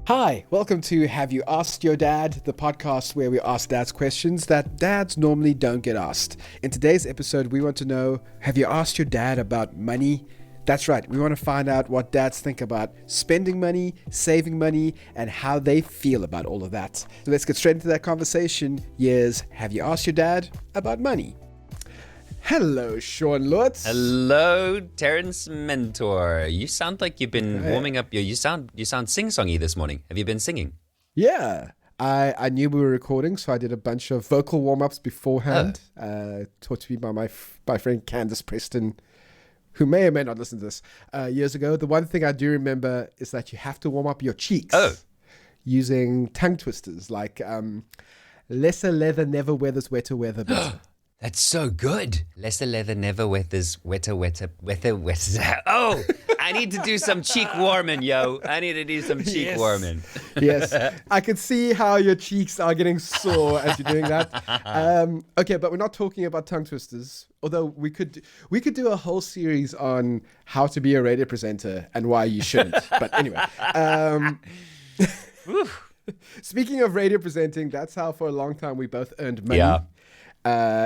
Hi, welcome to Have You Asked Your Dad, the podcast where we ask dads questions that dads normally don't get asked. In today's episode, we want to know, have you asked your dad about money? That's right, we want to find out what dads think about spending money, saving money, and how they feel about all of that. So let's get straight into that conversation. Here's Have You Asked Your Dad About Money? Hello, Sean Lutz. Hello, Terrence Mentor. You sound like you've been warming up. You sound sing-songy this morning. Have you been singing? Yeah, I knew we were recording, so I did a bunch of vocal warm-ups beforehand. Taught to me by my friend Candace Preston, who may or may not listen to this, years ago. The one thing I do remember is that you have to warm up your cheeks using tongue twisters like lesser leather never weathers wetter weather better. That's so good. Lesser leather never wetters wetter. Oh, I need to do some cheek warming, yo. I need to do some cheek warming. Yes, I can see how your cheeks are getting sore as you're doing that. Okay, but we're not talking about tongue twisters. Although we could do a whole series on how to be a radio presenter and why you shouldn't. But anyway. Speaking of radio presenting, that's how for a long time we both earned money. Yeah.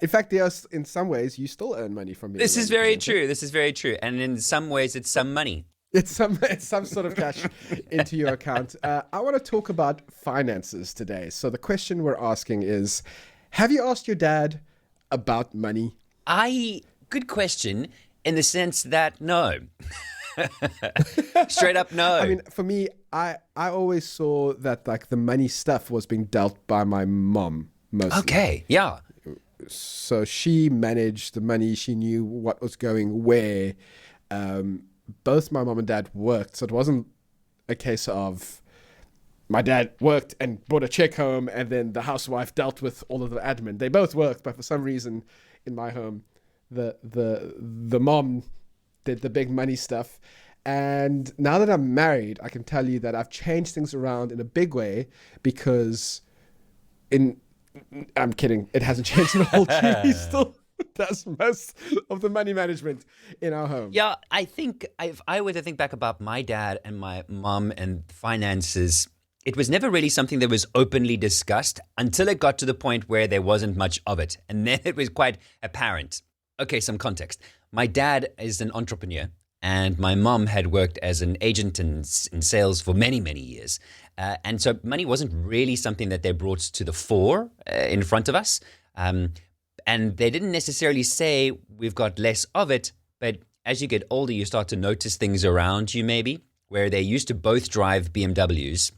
In fact, in some ways, you still earn money from me. This is very true. This is very true. And in some ways, it's some money. It's some sort of cash into your account. I want to talk about finances today. So the question we're asking is, have you asked your dad about money? Good question in the sense that no. Straight up no. I mean, for me, I always saw that like the money stuff was being dealt by my mom mostly. Okay, yeah. So she managed the money. She knew what was going where. Both my mom and dad worked, so it wasn't a case of my dad worked and brought a check home and then the housewife dealt with all of the admin. They both worked, but for some reason in my home, the mom did the big money stuff. And now that I'm married, I can tell you that I've changed things around in a big way because I'm kidding. It hasn't changed at all. He still does most of the money management in our home. Yeah, I think if I were to think back about my dad and my mom and finances, it was never really something that was openly discussed until it got to the point where there wasn't much of it. And then it was quite apparent. Okay, some context. My dad is an entrepreneur and my mom had worked as an agent in sales for many, many years. And so money wasn't really something that they brought to the fore in front of us. And they didn't necessarily say we've got less of it. But as you get older, you start to notice things around you maybe where they used to both drive BMWs.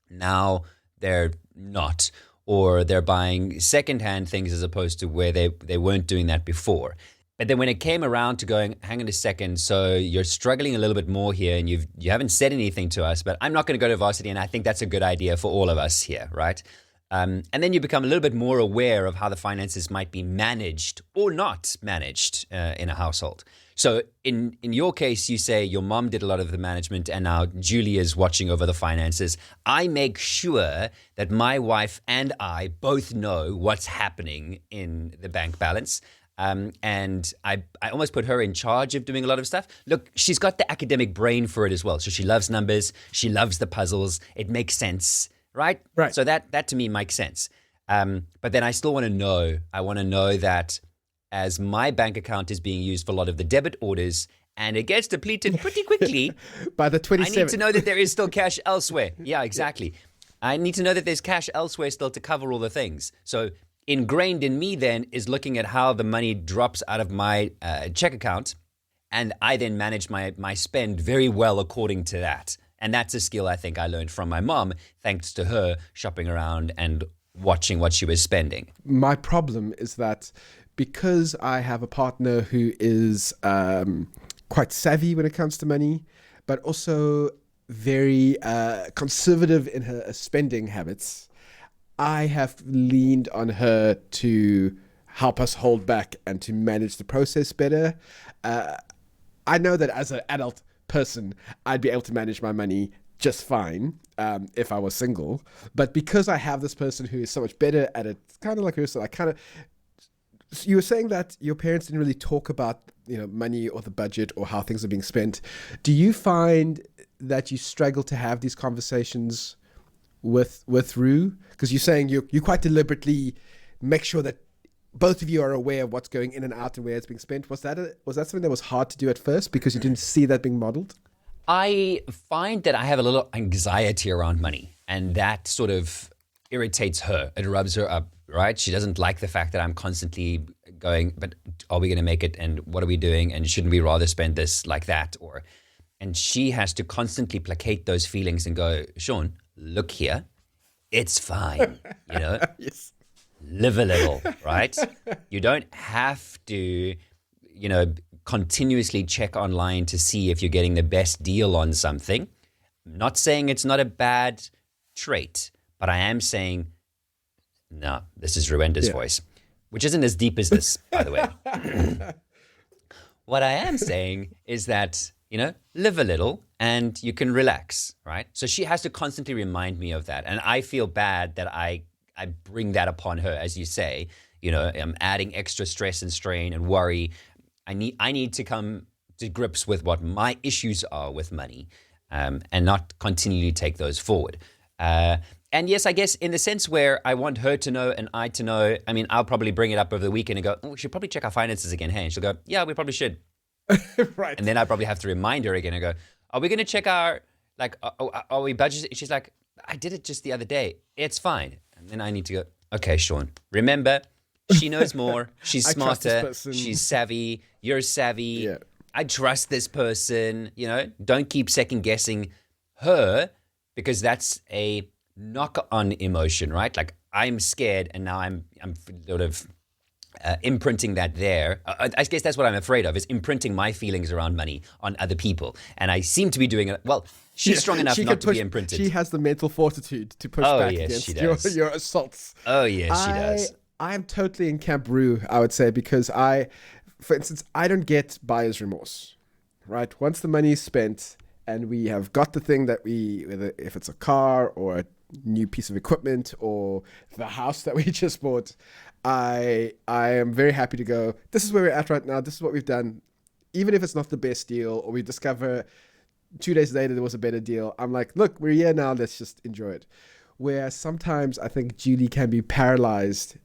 Now they're not. Or they're buying secondhand things as opposed to where they weren't doing that before. But then when it came around to going, hang on a second, so you're struggling a little bit more here and you haven't said anything to us, but I'm not going to go to varsity and I think that's a good idea for all of us here, right? And then you become a little bit more aware of how the finances might be managed or not managed in a household. So in your case, you say your mom did a lot of the management and now Julie is watching over the finances. I make sure that my wife and I both know what's happening in the bank balance. And I almost put her in charge of doing a lot of stuff. Look, she's got the academic brain for it as well. So she loves numbers. She loves the puzzles. It makes sense, right? Right. So that to me makes sense. But then I still want to know. I want to know that as my bank account is being used for a lot of the debit orders and it gets depleted pretty quickly. By the 27th. I need to know that there is still cash elsewhere. Yeah, exactly. I need to know that there's cash elsewhere still to cover all the things. So ingrained in me then is looking at how the money drops out of my check account, and I then manage my spend very well according to that. And that's a skill I think I learned from my mom, thanks to her shopping around and watching what she was spending. My problem is that because I have a partner who is quite savvy when it comes to money, but also very conservative in her spending habits, I have leaned on her to help us hold back and to manage the process better. I know that as an adult person, I'd be able to manage my money just fine if I was single. But because I have this person who is so much better at it, kind of like her, so you were saying that your parents didn't really talk about money or the budget or how things are being spent. Do you find that you struggle to have these conversations with Rue? Because you're saying you quite deliberately make sure that both of you are aware of what's going in and out and where it's being spent. Was that something that was hard to do at first because you didn't see that being modeled? I find that I have a little anxiety around money, and that sort of irritates her. It rubs her up, right? She doesn't like the fact that I'm constantly going, but are we going to make it? And what are we doing? And shouldn't we rather spend this like that? And she has to constantly placate those feelings and go, Sean, look here, it's fine, Yes. Live a little, right? You don't have to, continuously check online to see if you're getting the best deal on something. I'm not saying it's not a bad trait, but I am saying, no, this is Ruenda's voice, which isn't as deep as this, by the way. What I am saying is that, live a little and you can relax, right? So she has to constantly remind me of that. And I feel bad that I bring that upon her, as you say. I'm adding extra stress and strain and worry. I need to come to grips with what my issues are with money, and not continually take those forward. And yes, I guess in the sense where I want her to know and I to know, I mean, I'll probably bring it up over the weekend and go, we should probably check our finances again. Hey, and she'll go, yeah, we probably should. Right. And then I probably have to remind her again and go, are we going to check our, are we budgeted? She's like, I did it just the other day. It's fine. And then I need to go, okay, Sean, remember, she knows more. She's smarter. She's savvy. You're savvy. Yeah. I trust this person. Don't keep second guessing her, because that's a knock-on emotion, right? Like, I'm scared, and now I'm sort of imprinting that there. I guess that's what I'm afraid of, is imprinting my feelings around money on other people. And I seem to be doing it. Well, she's strong enough not to be imprinted. She has the mental fortitude to push back against your assaults. Oh, yes, she does. I am totally in Camp Rue, I would say, because for instance, I don't get buyer's remorse, right? Once the money is spent and we have got the thing that whether if it's a car or a new piece of equipment or the house that we just bought, I am very happy to go, this is where we're at right now. This is what we've done. Even if it's not the best deal, or we discover 2 days later there was a better deal, I'm like, look, we're here now. Let's just enjoy it. Whereas sometimes I think Julie can be paralyzed.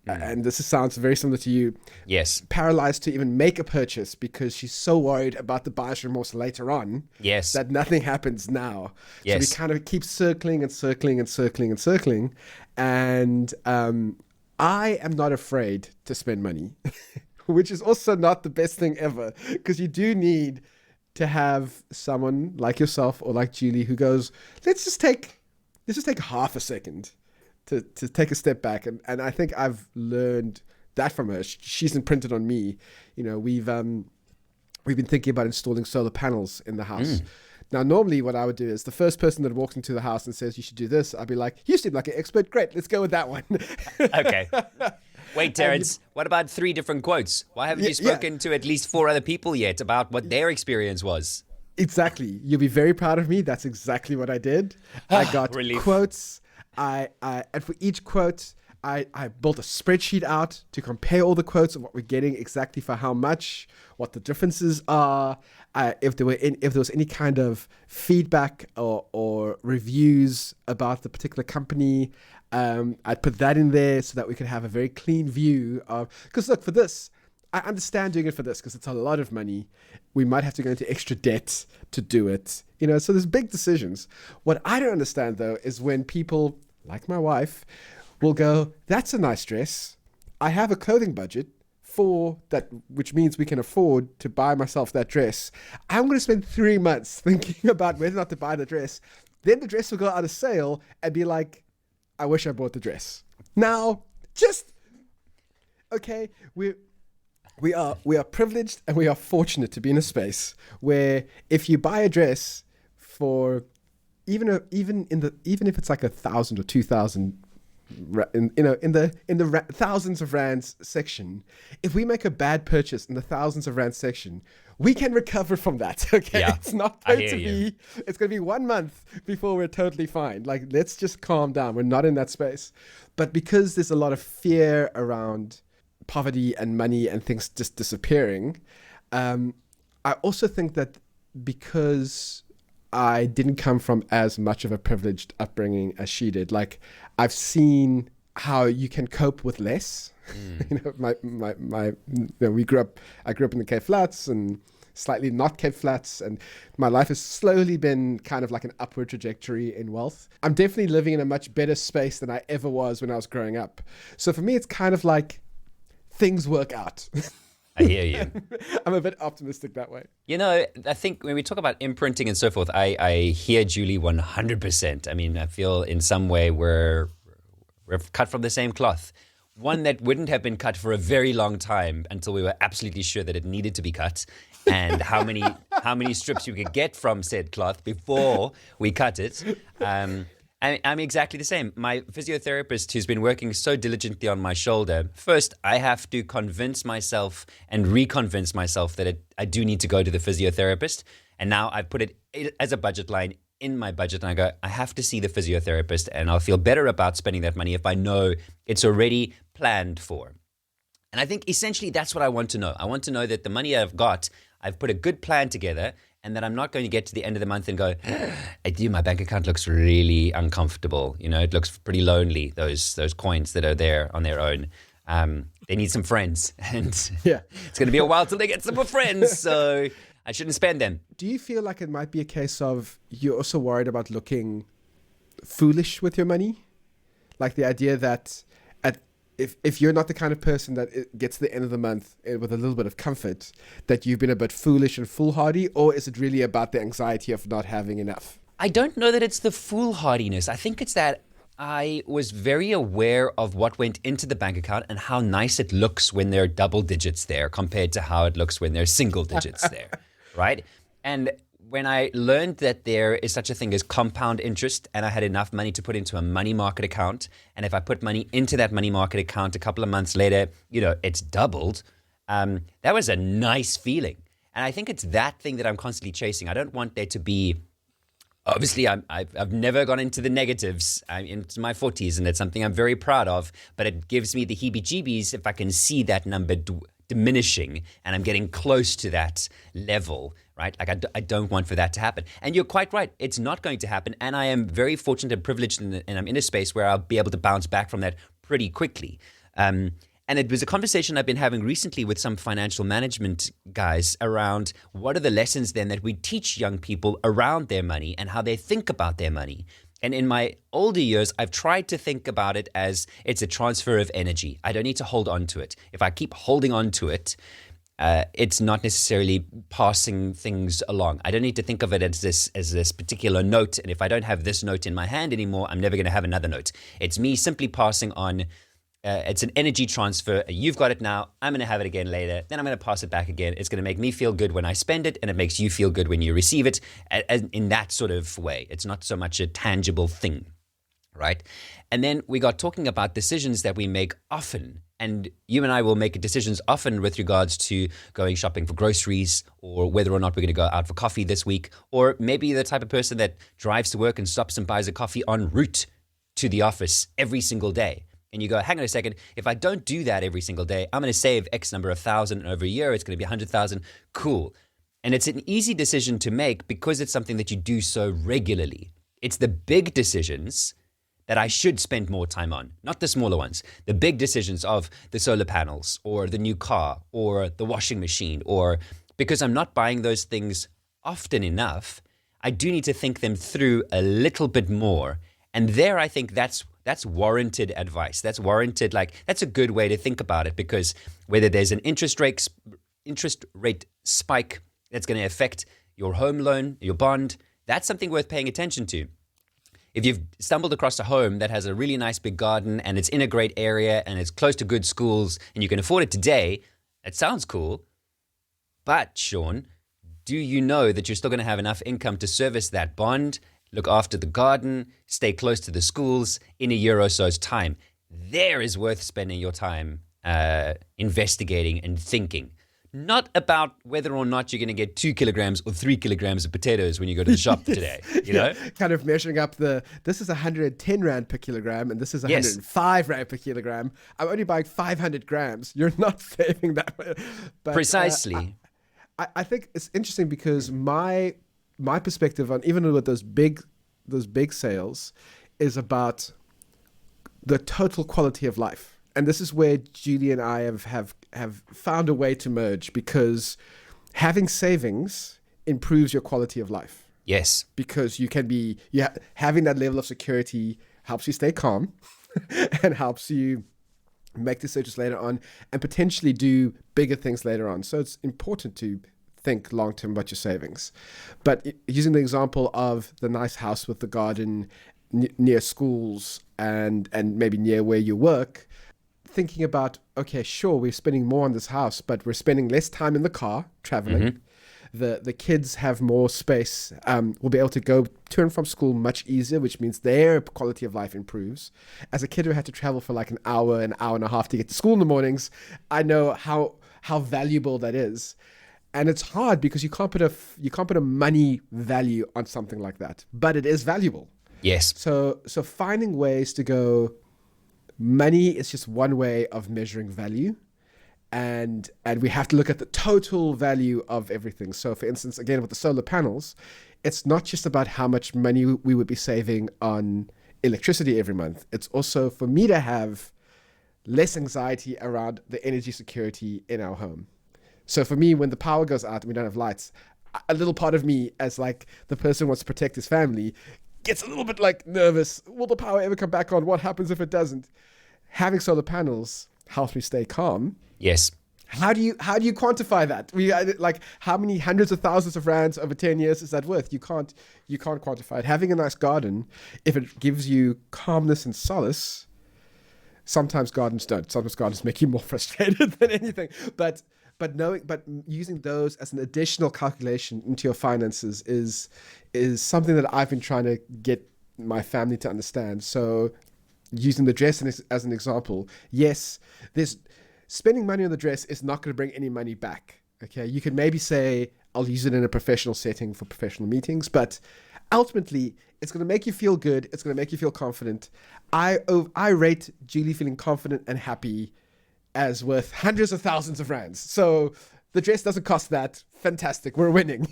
And this sounds very similar to you. Yes. Paralyzed to even make a purchase because she's so worried about the buyer's remorse later on. Yes. That nothing happens now. Yes. So we kind of keep circling and circling and circling and circling. And I am not afraid to spend money, which is also not the best thing ever, because you do need to have someone like yourself or like Julie who goes, let's just take half a second to take a step back. And I think I've learned that from her. She's imprinted on me. We've been thinking about installing solar panels in the house. Now, normally what I would do is the first person that walks into the house and says, you should do this, I'd be like, you seem like an expert. Great, let's go with that one. Okay. Wait, Terence, what about 3 different quotes? Why haven't you spoken to at least 4 other people yet about what their experience was? Exactly. You'll be very proud of me. That's exactly what I did. I got quotes. And for each quote, I built a spreadsheet out to compare all the quotes of what we're getting exactly for how much, what the differences are, if there was any kind of feedback or reviews about the particular company. I'd put that in there so that we could have a very clean view of, because look, for this, I understand doing it for this because it's a lot of money. We might have to go into extra debt to do it. So there's big decisions. What I don't understand though is when people like my wife will go, that's a nice dress. I have a clothing budget for that, which means we can afford to buy myself that dress. I'm going to spend 3 months thinking about whether or not to buy the dress. Then the dress will go out of sale and be like, I wish I bought the dress. Now, okay, we are privileged and we are fortunate to be in a space where if you buy a dress for even if it's like 1,000 or 2,000, in the thousands of rands section, if we make a bad purchase in the thousands of rands section, we can recover from that. Okay, yeah, it's not going to be. It's going to be 1 month before we're totally fine. Like, let's just calm down. We're not in that space. But because there's a lot of fear around poverty and money and things just disappearing, I also think that because I didn't come from as much of a privileged upbringing as she did. Like, I've seen how you can cope with less. We grew up. I grew up in the Cape Flats and slightly not Cape Flats, and my life has slowly been kind of like an upward trajectory in wealth. I'm definitely living in a much better space than I ever was when I was growing up. So for me, it's kind of like things work out. I hear you. I'm a bit optimistic that way. I think when we talk about imprinting and so forth, I hear Julie 100%. I mean, I feel in some way we're cut from the same cloth. One that wouldn't have been cut for a very long time until we were absolutely sure that it needed to be cut, and how many strips you could get from said cloth before we cut it. I'm exactly the same. My physiotherapist, who's been working so diligently on my shoulder, first I have to convince myself and reconvince myself that I do need to go to the physiotherapist. And now I've put it as a budget line in my budget, and I go, I have to see the physiotherapist, and I'll feel better about spending that money if I know it's already planned for. And I think essentially that's what I want to know. I want to know that the money I've got, I've put a good plan together, and that I'm not going to get to the end of the month and go, my bank account looks really uncomfortable. It looks pretty lonely, those coins that are there on their own. They need some friends, and it's going to be a while till they get some more friends, so I shouldn't spend them. Do you feel like it might be a case of you're also worried about looking foolish with your money? Like the idea that if you're not the kind of person that gets to the end of the month with a little bit of comfort, that you've been a bit foolish and foolhardy, or is it really about the anxiety of not having enough? I don't know that it's the foolhardiness. I think it's that I was very aware of what went into the bank account and how nice it looks when there are double digits there compared to how it looks when there are single digits there, right? And when I learned that there is such a thing as compound interest, and I had enough money to put into a money market account, and if I put money into that money market account a couple of months later, it's doubled, that was a nice feeling. And I think it's that thing that I'm constantly chasing. I don't want there to be, obviously I've never gone into the negatives. I'm into my 40s, and it's something I'm very proud of, but it gives me the heebie-jeebies if I can see that number diminishing and I'm getting close to that level, right? Like I don't want for that to happen. And you're quite right. It's not going to happen. And I am very fortunate and privileged, and I'm in a space where I'll be able to bounce back from that pretty quickly. And it was a conversation I've been having recently with some financial management guys around what are the lessons then that we teach young people around their money and how they think about their money. And in my older years, I've tried to think about it as it's a transfer of energy. I don't need to hold on to it. If I keep holding on to it, it's not necessarily passing things along. I don't need to think of it as this particular note. And if I don't have this note in my hand anymore, I'm never going to have another note. It's me simply passing on. It's an energy transfer. You've got it now. I'm going to have it again later. Then I'm going to pass it back again. It's going to make me feel good when I spend it, and it makes you feel good when you receive it. In that sort of way, it's not so much a tangible thing, right? And then we got talking about decisions that we make often. And you and I will make decisions often with regards to going shopping for groceries, or whether or not we're going to go out for coffee this week, or maybe you're the type of person that drives to work and stops and buys a coffee en route to the office every single day. And you go, hang on a second, if I don't do that every single day, I'm going to save X number of thousand, and over a year, it's going to be 100,000. Cool. And it's an easy decision to make because it's something that you do so regularly. It's the big decisions that I should spend more time on, not the smaller ones. The big decisions of the solar panels or the new car or the washing machine, or because I'm not buying those things often enough, I do need to think them through a little bit more. And there, I think that's warranted advice. That's warranted, that's a good way to think about it, because whether there's an interest rate spike that's going to affect your home loan, your bond, that's something worth paying attention to. If you've stumbled across a home that has a really nice big garden and it's in a great area and it's close to good schools and you can afford it today, it sounds cool. But Sean, do you know that you're still going to have enough income to service that bond, look after the garden, stay close to the schools in a year or so's time? There is worth spending your time investigating and thinking. Not about whether or not you're going to get 2 kilograms or 3 kilograms of potatoes when you go to the shop today, you know? Kind of measuring up this is 110 Rand per kilogram and this is 105 Rand per kilogram. I'm only buying 500 grams. You're not saving that. But, precisely. I think it's interesting because my my perspective on even with those big sales is about the total quality of life. And this is where Julie and I have found a way to merge, because having savings improves your quality of life. Yes. Because having that level of security helps you stay calm and helps you make decisions later on and potentially do bigger things later on. So it's important to think long-term about your savings. But using the example of the nice house with the garden near schools and maybe near where you work, thinking about, okay, sure, we're spending more on this house, but we're spending less time in the car traveling. Mm-hmm. The kids have more space, will be able to go to and from school much easier, which means their quality of life improves. As a kid who had to travel for like an hour and a half to get to school in the mornings, I know how valuable that is. And it's hard because you can't put a money value on something like that, but it is valuable. Yes. So finding ways to go, money is just one way of measuring value. And we have to look at the total value of everything. So for instance, again, with the solar panels, it's not just about how much money we would be saving on electricity every month. It's also for me to have less anxiety around the energy security in our home. So for me, when the power goes out and we don't have lights, a little part of me, as like the person who wants to protect his family, gets a little bit like nervous. Will the power ever come back on? What happens if it doesn't? Having solar panels helps me stay calm. Yes. How do you quantify that? Like, how many hundreds of thousands of rands over 10 years is that worth? You can't quantify it. Having a nice garden, if it gives you calmness and solace, sometimes gardens don't. Sometimes gardens make you more frustrated than anything. But using those as an additional calculation into your finances is something that I've been trying to get my family to understand. So using the dress as an example, yes, spending money on the dress is not going to bring any money back. Okay, you can maybe say, I'll use it in a professional setting for professional meetings, but ultimately, it's going to make you feel good. It's going to make you feel confident. I rate Julie feeling confident and happy as worth hundreds of thousands of rands. So the dress doesn't cost that. Fantastic, we're winning.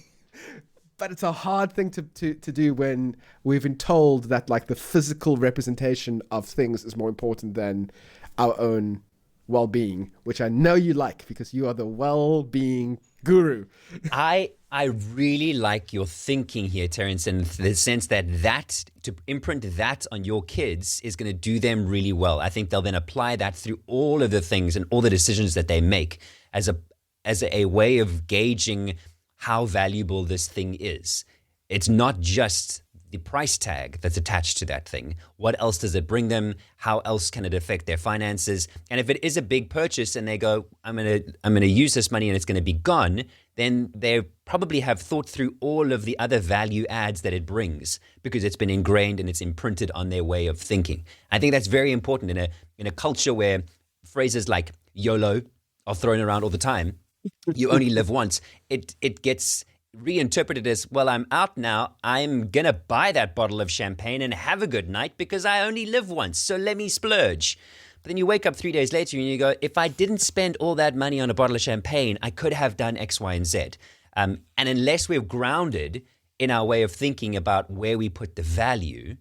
But it's a hard thing to do when we've been told that like the physical representation of things is more important than our own well-being, which I know you like because you are the well-being guru. I really like your thinking here, Terence, in the sense that to imprint that on your kids is going to do them really well. I think they'll then apply that through all of the things and all the decisions that they make as a way of gauging how valuable this thing is. It's not just the price tag that's attached to that thing. What else does it bring them? How else can it affect their finances? And if it is a big purchase and they go, I'm gonna use this money and it's gonna be gone, then they probably have thought through all of the other value adds that it brings because it's been ingrained and it's imprinted on their way of thinking. I think that's very important in a culture where phrases like YOLO are thrown around all the time. You only live once. It gets reinterpreted as, well, I'm out now. I'm going to buy that bottle of champagne and have a good night because I only live once. So let me splurge. But then you wake up 3 days later and you go, if I didn't spend all that money on a bottle of champagne, I could have done X, Y, and Z. And unless we're grounded in our way of thinking about where we put the value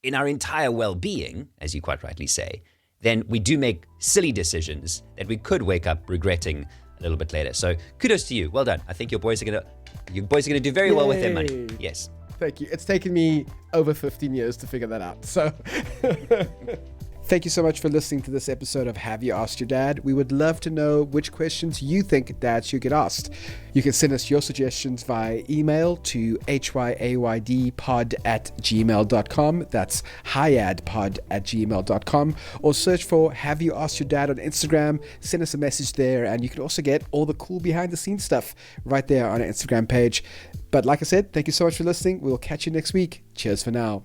in our entire well-being, as you quite rightly say, then we do make silly decisions that we could wake up regretting a little bit later. So kudos to you. Well done. I think your boys are gonna do very well with their money. Yes. Thank you. It's taken me over 15 years to figure that out. So thank you so much for listening to this episode of Have You Asked Your Dad? We would love to know which questions you think dads should get asked. You can send us your suggestions via email to hyaydpod@gmail.com. That's hyaydpod@gmail.com. Or search for Have You Asked Your Dad on Instagram. Send us a message there, and you can also get all the cool behind the scenes stuff right there on our Instagram page. But like I said, thank you so much for listening. We'll catch you next week. Cheers for now.